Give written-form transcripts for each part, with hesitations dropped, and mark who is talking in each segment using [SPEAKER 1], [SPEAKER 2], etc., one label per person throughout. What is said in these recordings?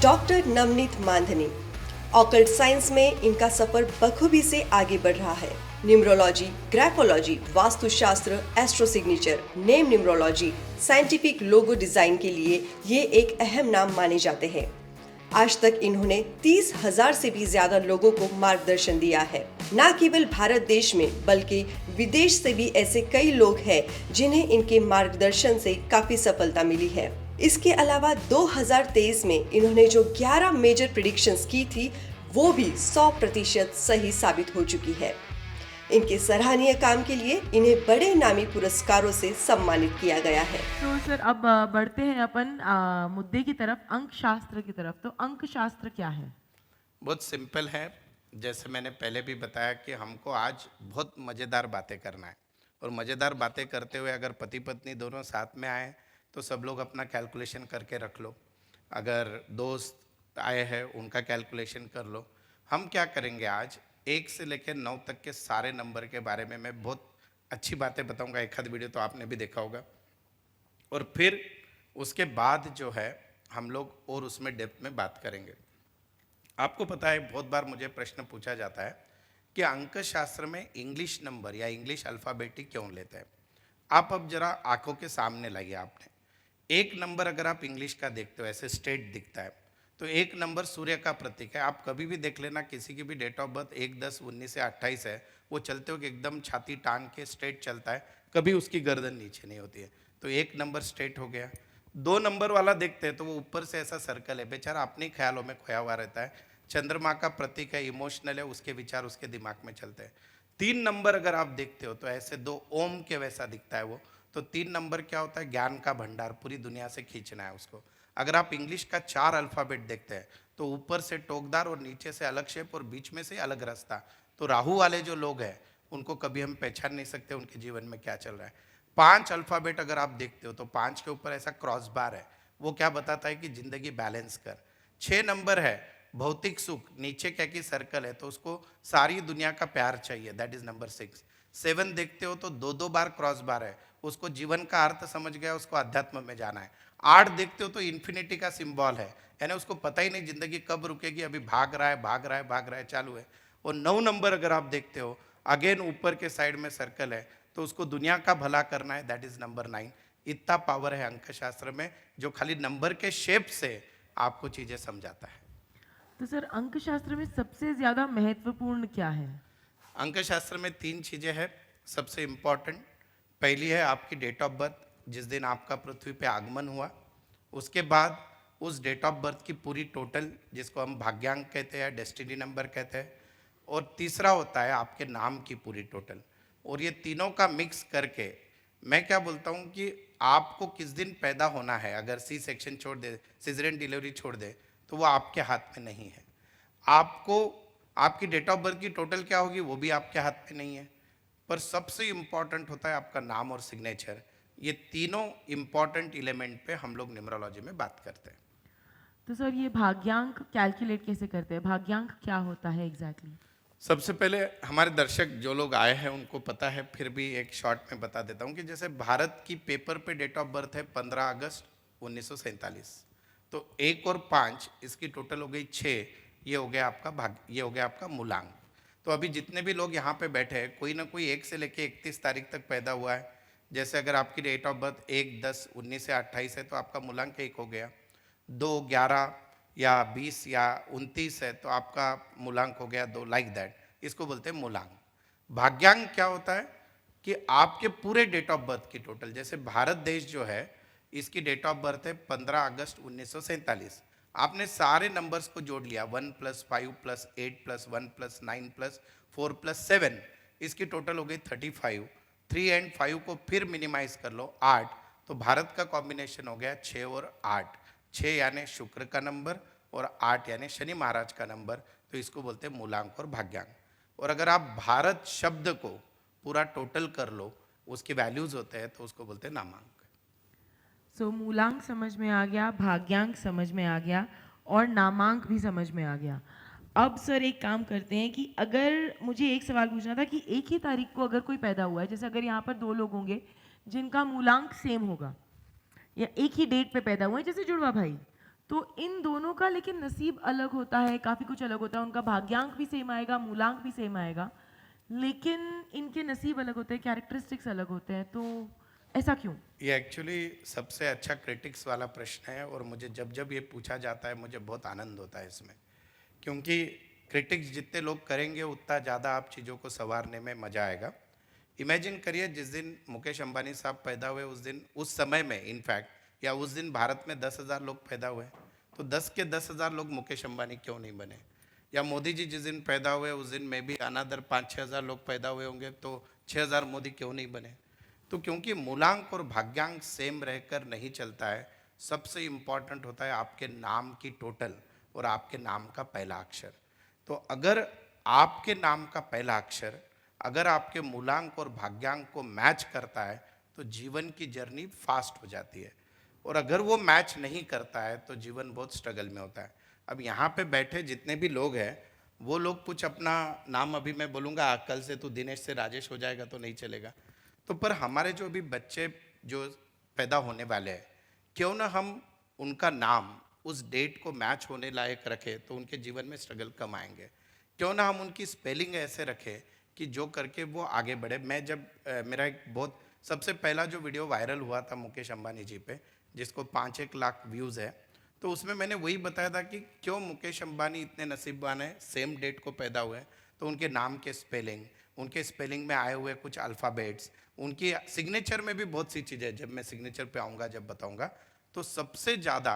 [SPEAKER 1] Doctor Navneet Mandhani. Occult science में इनका सफर बखूबी से आगे बढ़ रहा है। Numerology, graphology, vastushastra, astro signature, name numerology, scientific logo design के लिए ये एक अहम नाम माने जाते हैं। आज तक इन्होंने 30,000 से भी ज्यादा लोगों को मार्गदर्शन दिया है। न केवल भारत देश में बल्कि विदेश से भी ऐसे कई लोग हैं जिन्हें इनके मार्गदर्शन से काफी सफलता मिली है। इसके अलावा 2023 में इन्होंने जो 11 मेजर प्रेडिक्शंस की थी वो भी 100% सही साबित हो चुकी है। इनके सराहनीय काम के लिए इन्हें बड़े नामी पुरस्कारों से सम्मानित किया गया है।
[SPEAKER 2] तो सर अब बढ़ते हैं अपन मुद्दे की तरफ, अंक शास्त्र की तरफ। तो अंक शास्त्र क्या है?
[SPEAKER 3] बहुत सिंपल है। जैसे मैंने पहले भी बताया कि हमको आज बहुत मज़ेदार बातें करना है, और मज़ेदार बातें करते हुए अगर पति पत्नी दोनों साथ में आए तो सब लोग अपना कैलकुलेशन करके रख लो। अगर दोस्त आए हैं उनका कैलकुलेशन कर लो। हम क्या करेंगे आज, 1 से लेकर 9 तक के सारे नंबर के बारे में मैं बहुत अच्छी बातें बताऊंगा। एक आध वीडियो तो आपने भी देखा होगा, और फिर उसके बाद जो है हम लोग और उसमें डेप्थ में बात करेंगे। आपको पता है बहुत बार मुझे प्रश्न पूछा जाता है कि अंक शास्त्र में इंग्लिश नंबर या इंग्लिश अल्फ़ाबेटिक क्यों लेते हैं। आप अब जरा आंखों के सामने लाइए। आपने एक नंबर अगर आप इंग्लिश का देखते हो ऐसे स्ट्रेट दिखता है, तो एक नंबर सूर्य का प्रतीक है। आप कभी भी देख लेना, किसी की भी डेट ऑफ बर्थ 1, 10, 19 से 28 है, वो चलते हो कि एकदम छाती टांग के स्ट्रेट चलता है, कभी उसकी गर्दन नीचे नहीं होती है। तो एक नंबर स्ट्रेट हो गया। 2 नंबर वाला देखते हैं तो वो ऊपर से ऐसा सर्कल है, बेचारा अपने ख्यालों में खोया हुआ रहता है। चंद्रमा का प्रतीक है, इमोशनल है, उसके विचार उसके दिमाग में चलते हैं। 3 नंबर अगर आप देखते हो तो ऐसे 2 ओम के वैसा दिखता है वो। तो 3 नंबर क्या होता है? ज्ञान का भंडार, पूरी दुनिया से खींचना है उसको। अगर आप इंग्लिश का 4 अल्फ़ाबेट देखते हैं तो ऊपर से टोकदार और नीचे से अलग शेप और बीच में से अलग रास्ता। तो राहु वाले जो लोग हैं उनको कभी हम पहचान नहीं सकते उनके जीवन में क्या चल रहा है। 5 अल्फ़ाबेट अगर आप देखते हो तो 5 के ऊपर ऐसा क्रॉस बार है, वो क्या बताता है कि जिंदगी बैलेंस कर। 6 नंबर है भौतिक सुख, नीचे क्या की सर्कल है तो उसको सारी दुनिया का प्यार चाहिए, दैट इज नंबर 6। 7 देखते हो तो 2 बार क्रॉस बार है, उसको जीवन का अर्थ समझ गया, उसको अध्यात्म में जाना है। 8 देखते हो तो इन्फिनिटी का सिंबल है, यानी उसको पता ही नहीं जिंदगी कब रुकेगी, अभी भाग रहा है भाग रहा है भाग रहा है चालू है। और 9 नंबर अगर आप देखते हो, अगेन ऊपर के साइड में सर्कल है तो उसको दुनिया का भला करना है, दैट इज नंबर 9। इतना पावर है अंक शास्त्र में जो खाली नंबर के शेप से आपको चीजें समझाता है।
[SPEAKER 2] तो सर अंक शास्त्र में सबसे ज्यादा महत्वपूर्ण क्या है?
[SPEAKER 3] अंक शास्त्र में 3 चीजें हैं सबसे इम्पॉर्टेंट। पहली है आपकी डेट ऑफ बर्थ, जिस दिन आपका पृथ्वी पे आगमन हुआ। उसके बाद उस डेट ऑफ बर्थ की पूरी टोटल, जिसको हम भाग्यांक कहते हैं, डेस्टिनी नंबर कहते हैं। और तीसरा होता है आपके नाम की पूरी टोटल। और ये तीनों का मिक्स करके मैं क्या बोलता हूँ कि आपको किस दिन पैदा होना है, अगर सी सेक्शन छोड़ दे, सिजेरियन डिलीवरी छोड़ दे, तो वो आपके हाथ में नहीं है। आपको आपकी डेट ऑफ बर्थ की टोटल क्या होगी वो भी आपके हाथ में नहीं है। पर सबसे इम्पॉर्टेंट होता है आपका नाम और सिग्नेचर। ये तीनों इम्पॉर्टेंट एलिमेंट पे हम लोग न्यूमरोलॉजी में बात करते हैं।
[SPEAKER 2] तो सर ये भाग्यांक कैलकुलेट कैसे करते हैं? भाग्यांक क्या होता है एग्जैक्टली?
[SPEAKER 3] सबसे पहले हमारे दर्शक जो लोग आए हैं उनको पता है, फिर भी एक शॉर्ट में बता देता हूँ कि जैसे भारत की पेपर पे डेट ऑफ बर्थ है 15 अगस्त 1947। तो 1 और 5 इसकी टोटल हो गई 6। ये हो गया आपका ये हो गया आपका मूलांक। तो अभी जितने भी लोग यहाँ पे बैठे हैं कोई ना कोई 1 से लेके 31 तारीख तक पैदा हुआ है। जैसे अगर आपकी डेट ऑफ बर्थ 1, 10, 19 से 28 है तो आपका मूलांक 1 हो गया। 2, 11 या 20 या 29 है तो आपका मूलांक हो गया 2, लाइक दैट। इसको बोलते हैं मूलांक। भाग्यांक क्या होता है कि आपके पूरे डेट ऑफ बर्थ की टोटल, जैसे भारत देश जो है इसकी डेट ऑफ बर्थ है 15 अगस्त 1947। आपने सारे नंबर्स को जोड़ लिया, 1 + 5 + 8 + 1 + 9 + 4 + 7, इसकी टोटल हो गई 35। 3 एंड 5 को फिर मिनिमाइज कर लो 8, तो भारत का कॉम्बिनेशन हो गया 6 और 8। 6 यानी शुक्र का नंबर और 8 यानी शनि महाराज का नंबर, तो इसको बोलते हैं मूलांक और भाग्यांक। और अगर आप भारत शब्द को पूरा टोटल कर लो, उसके वैल्यूज होते हैं तो उसको बोलते हैं नामांक।
[SPEAKER 2] सो मूलांक समझ में आ गया, भाग्यांक समझ में आ गया और नामांक भी समझ में आ गया। अब सर एक काम करते हैं कि अगर मुझे एक सवाल पूछना था कि एक ही तारीख को अगर कोई पैदा हुआ है, जैसे अगर यहाँ पर 2 लोग होंगे जिनका मूलांक सेम होगा या एक ही डेट पे पैदा हुए हैं, जैसे जुड़वा भाई, तो इन दोनों का लेकिन नसीब अलग होता है, काफ़ी कुछ अलग होता है, उनका भाग्यांक भी सेम आएगा, मूलांक भी सेम आएगा, लेकिन इनके नसीब अलग होते हैं, कैरेक्टरिस्टिक्स अलग होते हैं, तो ऐसा क्यों?
[SPEAKER 3] ये एक्चुअली सबसे अच्छा क्रिटिक्स वाला प्रश्न है, और मुझे जब जब ये पूछा जाता है मुझे बहुत आनंद होता है इसमें, क्योंकि क्रिटिक्स जितने लोग करेंगे उतना ज़्यादा आप चीज़ों को संवारने में मज़ा आएगा। इमेजिन करिए, जिस दिन मुकेश अंबानी साहब पैदा हुए उस दिन, उस समय में इनफैक्ट, या उस दिन भारत में 10,000 लोग पैदा हुए, तो 10 के 10,000 लोग मुकेश अंबानी क्यों नहीं बने? या मोदी जी जिस दिन पैदा हुए उस दिन में भी अनादर 5-6 हज़ार लोग पैदा हुए होंगे, तो 6,000 मोदी क्यों नहीं बने? तो क्योंकि मूलांक और भाग्यांक सेम रहकर नहीं चलता है। सबसे इम्पॉर्टेंट होता है आपके नाम की टोटल और आपके नाम का पहला अक्षर। तो अगर आपके नाम का पहला अक्षर अगर आपके मूलांक और भाग्यांक को मैच करता है तो जीवन की जर्नी फास्ट हो जाती है, और अगर वो मैच नहीं करता है तो जीवन बहुत स्ट्रगल में होता है। अब यहाँ पे बैठे जितने भी लोग हैं वो लोग कुछ अपना नाम, अभी मैं बोलूँगा कल से तू दिनेश से राजेश हो जाएगा तो नहीं चलेगा, तो पर हमारे जो भी बच्चे जो पैदा होने वाले हैं, क्यों ना हम उनका नाम उस डेट को मैच होने लायक रखें तो उनके जीवन में स्ट्रगल कम आएंगे। क्यों ना हम उनकी स्पेलिंग ऐसे रखें कि जो करके वो आगे बढ़े। मैं जब मेरा एक बहुत सबसे पहला जो वीडियो वायरल हुआ था मुकेश अंबानी जी पे, जिसको 5-1 लाख व्यूज़ है, तो उसमें मैंने वही बताया था कि क्यों मुकेश अंबानी इतने नसीबवान हैं, सेम डेट को पैदा हुए, तो उनके नाम के स्पेलिंग, उनके स्पेलिंग में आए हुए कुछ अल्फ़ाबेट्स, उनकी सिग्नेचर में भी बहुत सी चीज़ें, जब मैं सिग्नेचर पे आऊँगा जब बताऊँगा, तो सबसे ज़्यादा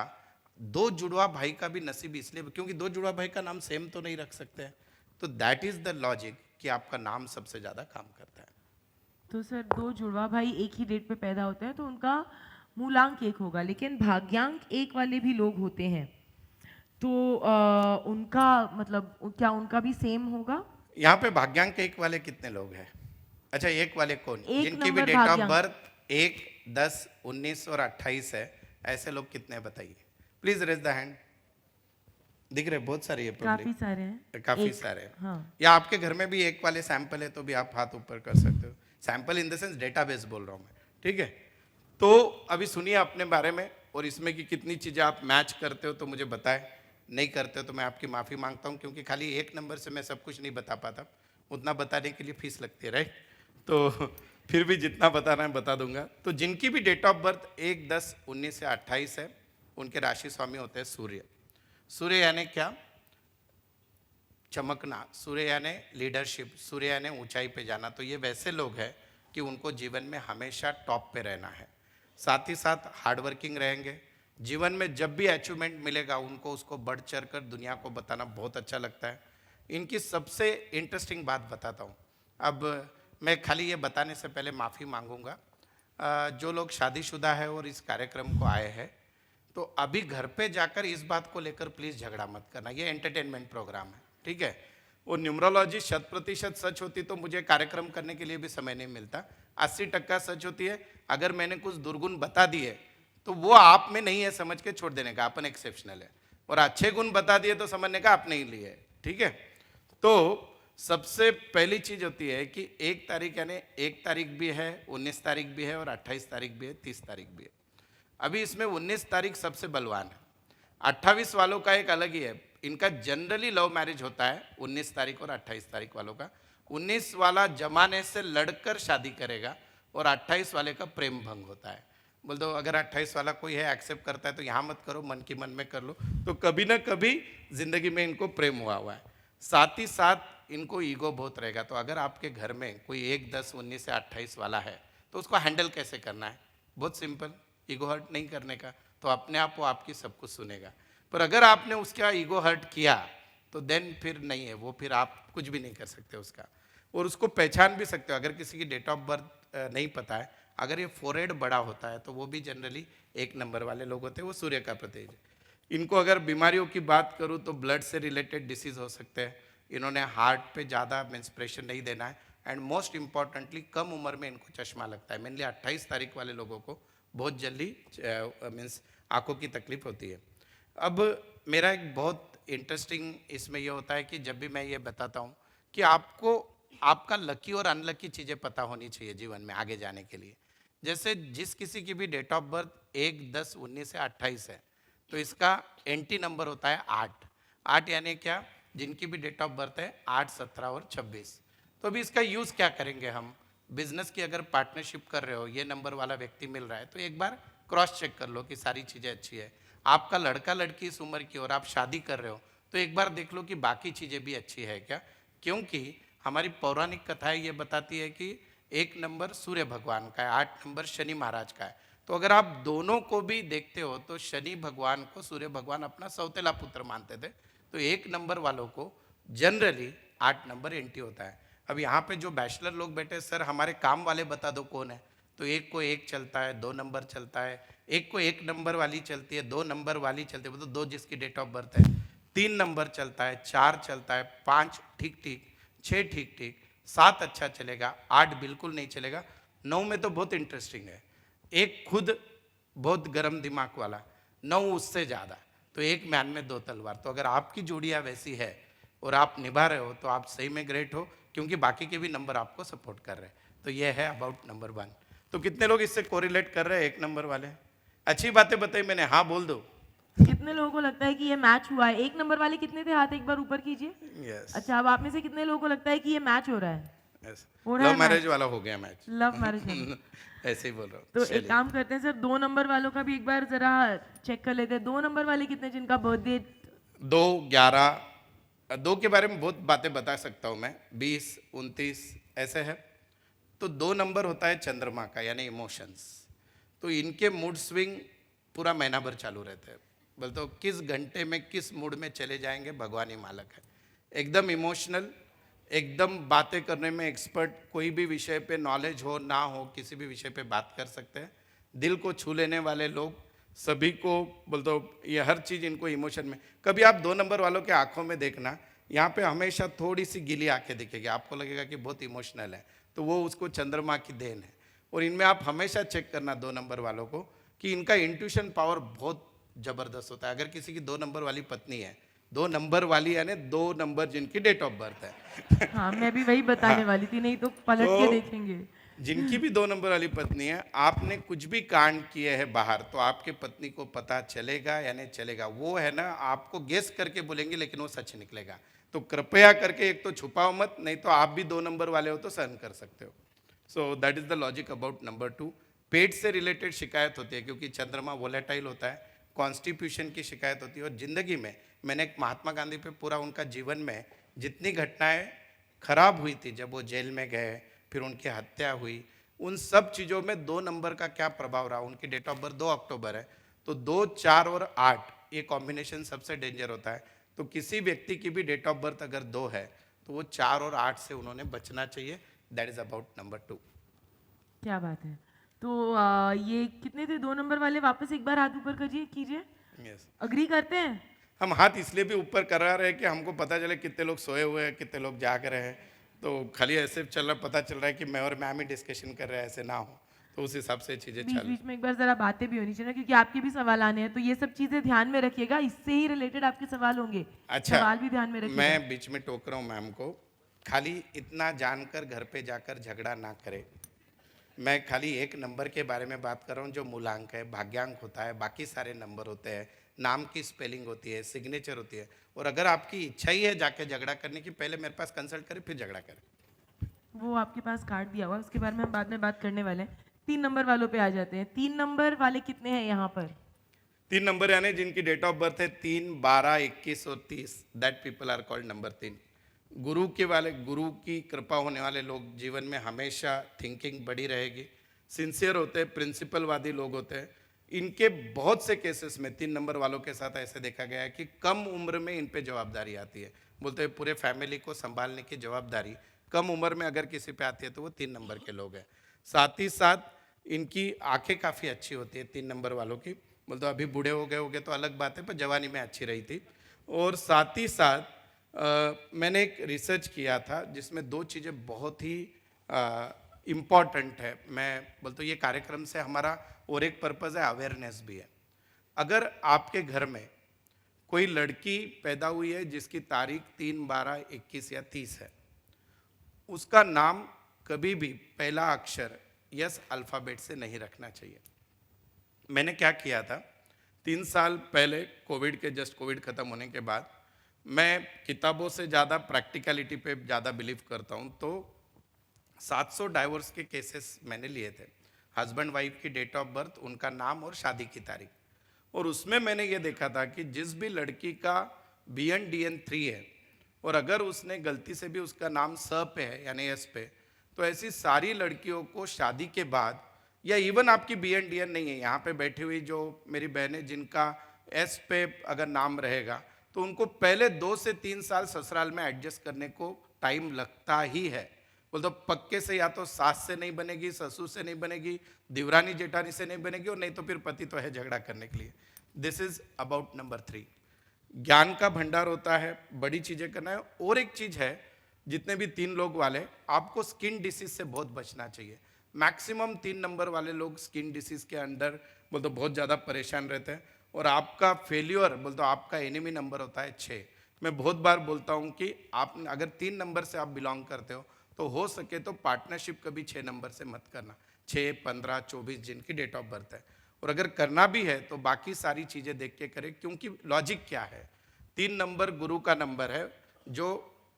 [SPEAKER 3] दो जुड़वा भाई का भी नसीब इसलिए, क्योंकि दो जुड़वा भाई का नाम सेम तो नहीं रख सकते हैं, तो दैट इज़ द लॉजिक कि आपका नाम सबसे ज़्यादा काम करता है।
[SPEAKER 2] तो सर दो जुड़वा भाई एक ही डेट पे पैदा होते हैं तो उनका मूलांक एक होगा, लेकिन भाग्यांक एक वाले भी लोग होते हैं, तो उनका मतलब क्या उनका भी सेम होगा?
[SPEAKER 3] यहाँ पे भाग्यांक एक वाले कितने लोग हैं? अच्छा, एक वाले कौन?
[SPEAKER 2] एक
[SPEAKER 3] जिनकी भी
[SPEAKER 2] नंबर
[SPEAKER 3] डेट ऑफ
[SPEAKER 2] भाग्यांक।
[SPEAKER 3] बर्थ 1, 10, 19 और 28 है, ऐसे लोग कितने हैं बताइए? Please raise the hand. दिख रहे बहुत सारे ये
[SPEAKER 2] काफी
[SPEAKER 3] पब्लिक,
[SPEAKER 2] सारे हैं।
[SPEAKER 3] काफी
[SPEAKER 2] एक,
[SPEAKER 3] सारे हैं।
[SPEAKER 2] हाँ।
[SPEAKER 3] या आपके घर में भी एक वाले सैंपल है तो भी आप हाथ ऊपर कर सकते हो। Sample in the sense database बोल रहा हूँ मैं, ठीक है? तो अभी सुनिए अपने बारे में और इसमें कि कितनी चीज़ें आप मैच करते हो तो मुझे बताएं, नहीं करते हो तो मैं आपकी माफ़ी मांगता हूँ, क्योंकि खाली एक नंबर से मैं सब कुछ नहीं बता पाता, उतना बताने के लिए फीस लगती है, राइट? तो फिर भी जितना बताना है बता दूंगा। तो जिनकी भी डेट ऑफ बर्थ 1, 10, 19 से 28 है, उनके राशि स्वामी होते हैं सूर्य। सूर्य यानी क्या? चमकना। सूर्य यानी लीडरशिप। सूर्य यानी ऊंचाई पे जाना। तो ये वैसे लोग हैं कि उनको जीवन में हमेशा टॉप पे रहना है, साथ ही साथ हार्डवर्किंग रहेंगे। जीवन में जब भी अचीवमेंट मिलेगा उनको उसको बढ़ चढ़ कर दुनिया को बताना बहुत अच्छा लगता है। इनकी सबसे इंटरेस्टिंग बात बताता हूँ। अब मैं खाली ये बताने से पहले माफ़ी मांगूंगा, जो लोग शादीशुदा है और इस कार्यक्रम को आए हैं, तो अभी घर पे जाकर इस बात को लेकर प्लीज़ झगड़ा मत करना। ये एंटरटेनमेंट प्रोग्राम है, ठीक है? वो न्यूमरोलॉजी 100% सच होती तो मुझे कार्यक्रम करने के लिए भी समय नहीं मिलता। 80% सच होती है। अगर मैंने कुछ दुर्गुण बता दिए तो वो आप में नहीं है समझ के छोड़ देने का, अपन एक्सेप्शनल है, और अच्छे गुण बता दिए तो समझने का आपने ही लिए है, ठीक है? तो सबसे पहली चीज होती है कि 1 तारीख यानी 1 तारीख भी है, 19 तारीख भी है और 28 तारीख भी है, 30 तारीख भी है। अभी इसमें 19 तारीख सबसे बलवान है। 28 वालों का एक अलग ही है। इनका जनरली लव मैरिज होता है 19 तारीख और 28 तारीख वालों का। 19 वाला जमाने से लड़कर शादी करेगा और 28 वाले का प्रेम भंग होता है। बोल दो अगर 28 वाला कोई है एक्सेप्ट करता है तो यहाँ मत करो, मन की मन में कर लो, तो कभी ना कभी जिंदगी में इनको प्रेम हुआ है। साथ ही साथ इनको ईगो बहुत रहेगा। तो अगर आपके घर में कोई 1, 10, 19 से 28 वाला है तो उसको हैंडल कैसे करना है? बहुत सिंपल, ईगो हर्ट नहीं करने का, तो अपने आप वो आपकी सब कुछ सुनेगा। पर अगर आपने उसका ईगो हर्ट किया तो देन फिर नहीं है वो, फिर आप कुछ भी नहीं कर सकते उसका। और उसको पहचान भी सकते हो। अगर किसी की डेट ऑफ बर्थ नहीं पता है, अगर ये फोरहेड बड़ा होता है तो वो भी जनरली 1 नंबर वाले लोग होते हैं, वो सूर्य का प्रतीक है। इनको अगर बीमारियों की बात करूँ तो ब्लड से रिलेटेड डिसीज हो सकते हैं। इन्होंने हार्ट पे ज़्यादा मेंस्ट्रुएशन नहीं देना है, एंड मोस्ट इंपॉर्टेंटली कम उम्र में इनको चश्मा लगता है। मेनली 28 तारीख वाले लोगों को बहुत जल्दी मीन्स आंखों की तकलीफ होती है। अब मेरा एक बहुत इंटरेस्टिंग इसमें ये होता है कि जब भी मैं ये बताता हूँ कि आपको आपका लकी और अनलकी चीज़ें पता होनी चाहिए जीवन में आगे जाने के लिए। जैसे जिस किसी की भी डेट ऑफ बर्थ 1, 10, 19 से 28 है तो इसका एंटी नंबर होता है 8। 8 यानी क्या, जिनकी भी डेट ऑफ बर्थ है 8, 17 और 26। तो अभी इसका यूज़ क्या करेंगे हम? बिजनेस की अगर पार्टनरशिप कर रहे हो, ये नंबर वाला व्यक्ति मिल रहा है, तो एक बार क्रॉस चेक कर लो कि सारी चीज़ें अच्छी है। आपका लड़का लड़की इस उम्र की और आप शादी कर रहे हो, तो एक बार देख लो कि बाकी चीज़ें भी अच्छी है क्या, क्योंकि हमारी पौराणिक कथाएं ये बताती है कि 1 नंबर सूर्य भगवान का है, 8 नंबर शनि महाराज का है। तो अगर आप दोनों को भी देखते हो तो शनि भगवान को सूर्य भगवान अपना सौतेला पुत्र मानते थे। तो 1 नंबर वालों को जनरली 8 नंबर एंटी होता है। अब यहाँ पे जो बैचलर लोग बैठे, सर हमारे काम वाले बता दो कौन है, तो एक को 1 चलता है, 2 नंबर चलता है, एक को 1 नंबर वाली चलती है, 2 नंबर वाली चलती है, मतलब 2 जिसकी डेट ऑफ बर्थ है, 3 नंबर चलता है, 4 चलता है, 5 ठीक ठीक, 6 ठीक ठीक, 7 अच्छा चलेगा, 8 बिल्कुल नहीं चलेगा, 9 में तो बहुत इंटरेस्टिंग है, एक खुद बहुत गर्म दिमाग वाला, 9 उससे ज़्यादा, तो एक म्यान में 2 तलवार। तो अगर आपकी जोड़ियाँ वैसी है और आप निभा रहे हो तो आप सही में ग्रेट हो, क्योंकि बाकी के भी नंबर आपको सपोर्ट कर रहे हैं। तो ये है अबाउट नंबर 1। तो कितने लोग इससे कोरिलेट कर रहे हैं 1 नंबर वाले? अच्छी बातें बताई मैंने, हाँ बोल दो।
[SPEAKER 2] कितने लोगों को लगता है कि ये मैच हुआ है? 1 नंबर वाले कितने थे? हाथ एक बार ऊपर कीजिए।
[SPEAKER 3] यस
[SPEAKER 2] अच्छा, अब आप में से कितने लोगों को लगता है कि ये मैच हो रहा है?
[SPEAKER 3] यस,
[SPEAKER 2] हो रहा है
[SPEAKER 3] लव मैरिज
[SPEAKER 2] मैच?
[SPEAKER 3] वाला हो गया मैच।
[SPEAKER 2] Love marriage.
[SPEAKER 3] ऐसे ही बोल रहा हूँ।
[SPEAKER 2] तो
[SPEAKER 3] चलिए।
[SPEAKER 2] एक काम करते हैं सर, 2 नंबर वालों का भी एक बार जरा चेक कर लेते हैं। 2 नंबर वाले कितने जिनका बर्थडे?
[SPEAKER 3] 2, 11, 2 के बारे में बहुत बातें बता सकता हूँ मैं, 20, 29 ऐसे है। तो 2 नंबर होता है चंद्रमा का, यानी इमोशंस। तो इनके मूड स्विंग पूरा महीना भर चालू रहते हैं। बोलते तो किस घंटे में किस मूड में चले जाएंगे भगवान ही मालक है। एकदम इमोशनल, एकदम बातें करने में एक्सपर्ट, कोई भी विषय पे नॉलेज हो ना हो, किसी भी विषय पे बात कर सकते हैं। दिल को छू लेने वाले लोग, सभी को बोलते ये हर चीज़ इनको इमोशन में। कभी आप 2 नंबर वालों के आंखों में देखना, यहाँ पे हमेशा थोड़ी सी गीली आंखें दिखेगी, आपको लगेगा कि बहुत इमोशनल है, तो वो उसको चंद्रमा की देन है। और इनमें आप हमेशा चेक करना 2 नंबर वालों को कि इनका इंट्यूशन पावर बहुत ज़बरदस्त होता है। अगर किसी की 2 नंबर वाली पत्नी है, 2 नंबर वाली यानी 2 नंबर जिनकी डेट ऑफ बर्थ है
[SPEAKER 2] हाँ, मैं भी वही बताने वाली थी, नहीं तो पलट के
[SPEAKER 3] तो
[SPEAKER 2] देखेंगे।
[SPEAKER 3] जिनकी भी 2 नंबर वाली पत्नी है, आपने कुछ भी कांड किए हैं बाहर, तो आपके पत्नी को पता चलेगा या नहीं चलेगा, वो है ना, आपको गेस करके बोलेंगे लेकिन वो सच निकलेगा। तो कृपया करके एक तो छुपाओ मत, नहीं तो आप भी 2 नंबर वाले हो तो सहन कर सकते हो। So that is the logic about number 2। पेट से रिलेटेड शिकायत होती है, क्योंकि चंद्रमा वोलेटाइल होता है, कॉन्स्टिट्यूशन की शिकायत होती है। और जिंदगी में मैंने एक महात्मा गांधी पे पूरा उनका जीवन में जितनी घटनाएं खराब हुई थी, जब वो जेल में गए, फिर उनकी हत्या हुई, उन सब चीज़ों में 2 नंबर का क्या प्रभाव रहा। उनकी डेट ऑफ बर्थ 2 अक्टूबर है, तो 2, 4 और 8 ये कॉम्बिनेशन सबसे डेंजर होता है। तो किसी व्यक्ति की भी डेट ऑफ बर्थ अगर 2 है, तो वो 4 और 8 से उन्होंने बचना चाहिए। That is about number 2।
[SPEAKER 2] क्या बात है। तो ये कितने थे 2 नंबर वाले? वापस एक बार हाथ ऊपर कीजिए।
[SPEAKER 3] यस,
[SPEAKER 2] अग्री करते हैं?
[SPEAKER 3] हम हाथ इसलिए भी ऊपर करा रहे हैं कि हमको पता चले कितने लोग सोए हुए हैं, कितने लोग जाग रहे हैं। तो खाली ऐसे चल रहा, पता चल रहा है कि मैं और मैम ही डिस्कशन कर रहे हैं, ऐसे ना हो, तो उस हिसाब से चीज़ें
[SPEAKER 2] बीच
[SPEAKER 3] चल।
[SPEAKER 2] बीच में एक बार जरा बातें भी होनी चाहिए ना, क्योंकि आपके भी सवाल आने हैं, तो ये सब चीजें ध्यान में रखिएगा, इससे ही रिलेटेड आपके सवाल होंगे।
[SPEAKER 3] अच्छा,
[SPEAKER 2] सवाल भी ध्यान में रखिएगा।
[SPEAKER 3] मैं बीच में टोक रहा हूँ मैम को, खाली इतना जानकर घर पे जाकर झगड़ा ना करे। मैं खाली 1 नंबर के बारे में बात कर रहा हूँ, जो मूलांक है, भाग्यांक होता है, बाकी सारे नंबर होते हैं, नाम की स्पेलिंग होती है, सिग्नेचर होती है। और अगर आपकी इच्छा ही है जाके झगड़ा करने की, पहले मेरे पास कंसल्ट करें फिर झगड़ा करें।
[SPEAKER 2] वो आपके पास कार्ड दिया हुआ है, उसके बारे में हम बाद में बात करने वाले हैं। 3 नंबर वालों पे आ जाते हैं। 3 नंबर वाले कितने हैं यहाँ पर?
[SPEAKER 3] 3 नंबर यानी जिनकी डेट ऑफ बर्थ है 3, 12, 21 और 30, that people are called number 3। गुरु के वाले, गुरु की कृपा होने वाले लोग जीवन में हमेशा थिंकिंग बड़ी रहेगी, सिंसियर होते हैं, प्रिंसिपलवादी लोग होते हैं। इनके बहुत से केसेस में 3 नंबर वालों के साथ ऐसे देखा गया है कि कम उम्र में इन पे जवाबदारी आती है। बोलते हैं पूरे फैमिली को संभालने की जवाबदारी कम उम्र में अगर किसी पे आती है तो वो 3 नंबर के लोग हैं। साथ ही साथ इनकी आंखें काफ़ी अच्छी होती है 3 नंबर वालों की। बोलते अभी बूढ़े हो गए होंगे तो अलग बात है, पर जवानी में अच्छी रही थी। और साथ ही साथ मैंने एक रिसर्च किया था जिसमें 2 चीज़ें बहुत ही इम्पॉर्टेंट है। मैं बोलता हूँ ये कार्यक्रम से हमारा और एक पर्पज़ है, अवेयरनेस भी है। अगर आपके घर में कोई लड़की पैदा हुई है जिसकी तारीख 3, 12, 21 या 30 है, उसका नाम कभी भी पहला अक्षर यस अल्फ़ाबेट से नहीं रखना चाहिए। मैंने क्या किया था, 3 साल पहले कोविड खत्म होने के बाद मैं किताबों से ज़्यादा प्रैक्टिकलिटी पे ज़्यादा बिलीव करता हूँ। तो 700 डाइवोर्स के केसेस मैंने लिए थे, हस्बैंड वाइफ की डेट ऑफ बर्थ, उनका नाम और शादी की तारीख। और उसमें मैंने ये देखा था कि जिस भी लड़की का BN DN 3 है और अगर उसने गलती से भी उसका नाम स पे है यानी एस पे, तो ऐसी सारी लड़कियों को शादी के बाद, या इवन आपकी BN DN नहीं है, यहाँ पे बैठी हुई जो मेरी बहनें जिनका एस पे अगर नाम रहेगा, तो उनको पहले 2 से 3 साल ससुराल में एडजस्ट करने को टाइम लगता ही है। बोल तो पक्के से या तो सास से नहीं बनेगी, ससुर से नहीं बनेगी, दिवरानी जेठानी से नहीं बनेगी, और नहीं तो फिर पति तो है झगड़ा करने के लिए। This is about number 3। ज्ञान का भंडार होता है, बड़ी चीजें करना है। और एक चीज है, जितने भी 3 लोग वाले, आपको स्किन डिसीज से बहुत बचना चाहिए। मैक्सिमम 3 नंबर वाले लोग स्किन डिसीज के अंदर बोल तो बहुत ज़्यादा परेशान रहते हैं। और आपका फेल्योर बोल तो आपका एनिमी नंबर होता है 6। मैं बहुत बार बोलता हूँ कि आप अगर 3 नंबर से आप बिलोंग करते हो सके तो पार्टनरशिप कभी 6 नंबर से मत करना। 6, 15, 24 जिनकी डेट ऑफ बर्थ है, और अगर करना भी है तो बाकी सारी चीज़ें देख के करें। क्योंकि लॉजिक क्या है, 3 नंबर गुरु का नंबर है जो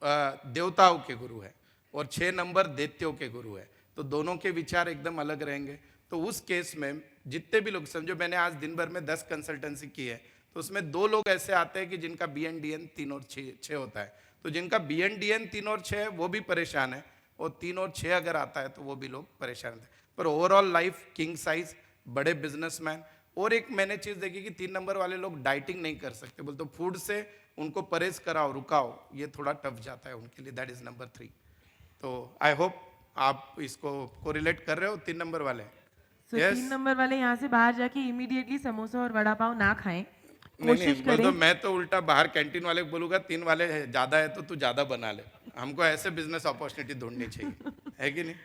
[SPEAKER 3] देवताओं के गुरु है, और 6 नंबर दैत्यों के गुरु है, तो दोनों के विचार एकदम अलग रहेंगे। तो उस केस में जितने भी लोग, समझो मैंने आज दिन भर में 10 कंसल्टेंसी की है, तो उसमें 2 लोग ऐसे आते हैं कि जिनका BN DN 3 और 6 होता है। तो जिनका BN DN 3 और 6 है वो भी परेशान है, और 3 और 6 अगर आता है तो वो भी लोग परेशान थे। पर ओवरऑल लाइफ किंग साइज, बड़े बिजनेसमैन। और एक मैंने चीज़ देखी कि 3 नंबर वाले लोग डाइटिंग नहीं कर सकते, बोलते फूड से उनको परहेज कराओ, रुकाओ, ये थोड़ा टफ जाता है उनके लिए। That is number 3। तो आई होप आप इसको कोरिलेट कर रहे हो, 3 नंबर वाले।
[SPEAKER 2] सो
[SPEAKER 3] Yes?
[SPEAKER 2] 3 नंबर वाले यहाँ से बाहर जाके इमीडिएटली समोसा और वड़ा पाव ना खाएं,
[SPEAKER 3] नहीं
[SPEAKER 2] कोशिश
[SPEAKER 3] बोल
[SPEAKER 2] करें।
[SPEAKER 3] दो, मैं तो उल्टा बाहर कैंटीन वाले को बोलूंगा 3 वाले ज़्यादा है तो तू ज़्यादा बना ले। हमको ऐसे बिजनेस अपॉर्चुनिटी ढूंढनी चाहिए, है कि नहीं?